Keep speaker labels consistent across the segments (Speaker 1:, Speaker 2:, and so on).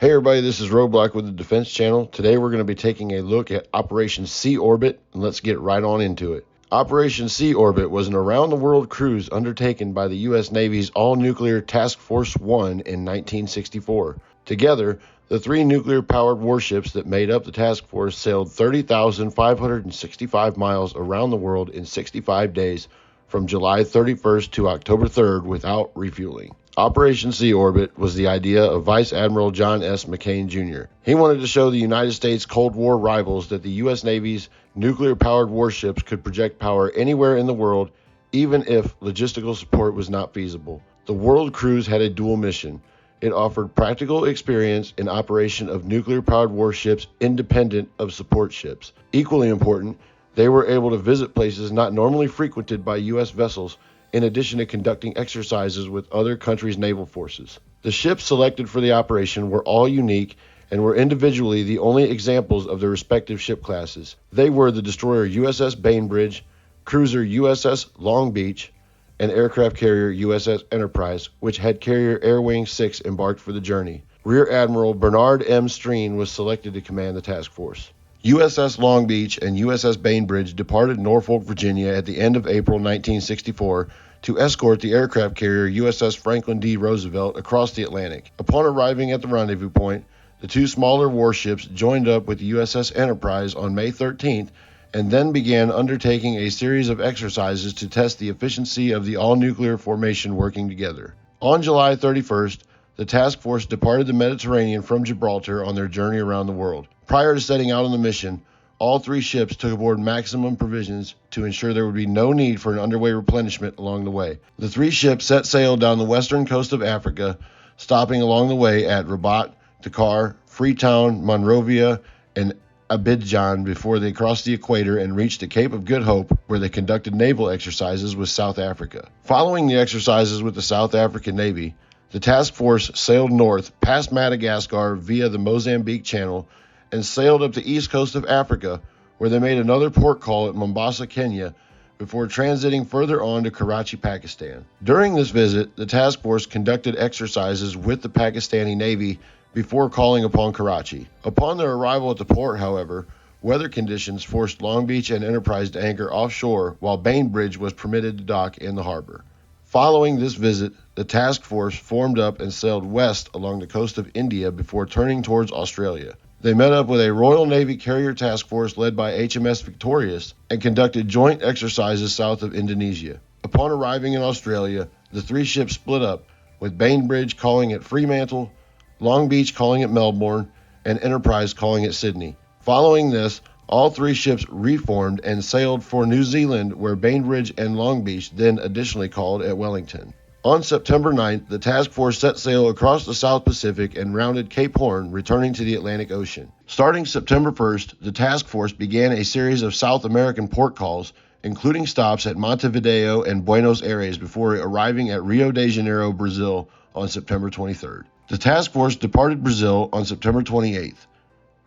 Speaker 1: Hey everybody, this is Roadblock with the Defense Channel. Today we're going to be taking a look at Operation Sea Orbit, and let's get right on into it. Operation Sea Orbit was an around-the-world cruise undertaken by the U.S. Navy's all-nuclear Task Force 1 in 1964. Together, the three nuclear-powered warships that made up the task force sailed 30,565 miles around the world in 65 days from July 31st to October 3rd without refueling. Operation Sea Orbit was the idea of Vice Admiral John S. McCain Jr. He wanted to show the United States Cold War rivals that the U.S. Navy's nuclear-powered warships could project power anywhere in the world, even if logistical support was not feasible. The World Cruise had a dual mission. It offered practical experience in operation of nuclear-powered warships independent of support ships. Equally important, they were able to visit places not normally frequented by U.S. vessels, in addition to conducting exercises with other countries' naval forces. The ships selected for the operation were all unique and were individually the only examples of their respective ship classes. They were the destroyer USS Bainbridge, cruiser USS Long Beach, and aircraft carrier USS Enterprise, which had carrier Air Wing 6 embarked for the journey. Rear Admiral Bernard M. Streen was selected to command the task force. USS Long Beach and USS Bainbridge departed Norfolk, Virginia at the end of April 1964 to escort the aircraft carrier USS Franklin D. Roosevelt across the Atlantic. Upon arriving at the rendezvous point, the two smaller warships joined up with the USS Enterprise on May 13th and then began undertaking a series of exercises to test the efficiency of the all-nuclear formation working together. On July 31st, the task force departed the Mediterranean from Gibraltar on their journey around the world. Prior to setting out on the mission, all three ships took aboard maximum provisions to ensure there would be no need for an underway replenishment along the way. The three ships set sail down the western coast of Africa, stopping along the way at Rabat, Dakar, Freetown, Monrovia, and Abidjan before they crossed the equator and reached the Cape of Good Hope, where they conducted naval exercises with South Africa. Following the exercises with the South African Navy, the task force sailed north past Madagascar via the Mozambique Channel and sailed up the east coast of Africa, where they made another port call at Mombasa, Kenya, before transiting further on to Karachi, Pakistan. During this visit, the task force conducted exercises with the Pakistani Navy before calling upon Karachi. Upon their arrival at the port, however, weather conditions forced Long Beach and Enterprise to anchor offshore, while Bainbridge was permitted to dock in the harbor. Following this visit, the task force formed up and sailed west along the coast of India before turning towards Australia. They met up with a Royal Navy carrier task force led by HMS Victorious and conducted joint exercises south of Indonesia. Upon arriving in Australia, the three ships split up, with Bainbridge calling at Fremantle, Long Beach calling at Melbourne, and Enterprise calling at Sydney. Following this, all three ships reformed and sailed for New Zealand, where Bainbridge and Long Beach then additionally called at Wellington. On September 9th, the task force set sail across the South Pacific and rounded Cape Horn, returning to the Atlantic Ocean. Starting September 1st, the task force began a series of South American port calls, including stops at Montevideo and Buenos Aires before arriving at Rio de Janeiro, Brazil on September 23rd. The task force departed Brazil on September 28th.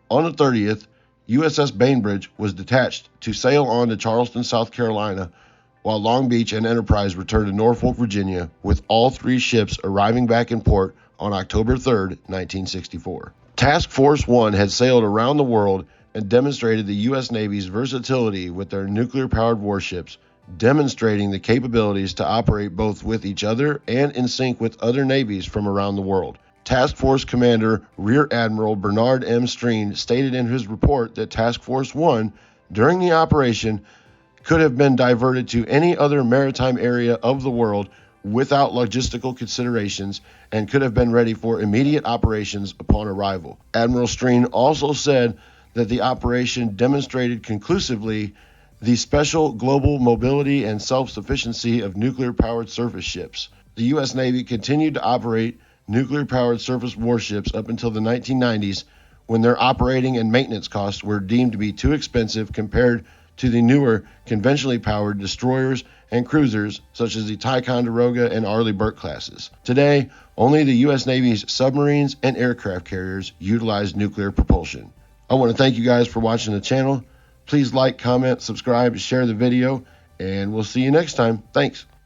Speaker 1: On the 30th, USS Bainbridge was detached to sail on to Charleston, South Carolina, while Long Beach and Enterprise returned to Norfolk, Virginia, with all three ships arriving back in port on October 3, 1964. Task Force 1 had sailed around the world and demonstrated the U.S. Navy's versatility with their nuclear-powered warships, demonstrating the capabilities to operate both with each other and in sync with other navies from around the world. Task Force Commander Rear Admiral Bernard M. Streen stated in his report that Task Force 1, during the operation, could have been diverted to any other maritime area of the world without logistical considerations and could have been ready for immediate operations upon arrival. Admiral Streen also said that the operation demonstrated conclusively the special global mobility and self-sufficiency of nuclear-powered surface ships. The U.S. Navy continued to operate nuclear-powered surface warships up until the 1990s, when their operating and maintenance costs were deemed to be too expensive compared to the newer, conventionally powered destroyers and cruisers such as the Ticonderoga and Arleigh Burke classes. Today, only the U.S. Navy's submarines and aircraft carriers utilize nuclear propulsion. I want to thank you guys for watching the channel. Please like, comment, subscribe, share the video, and we'll see you next time. Thanks.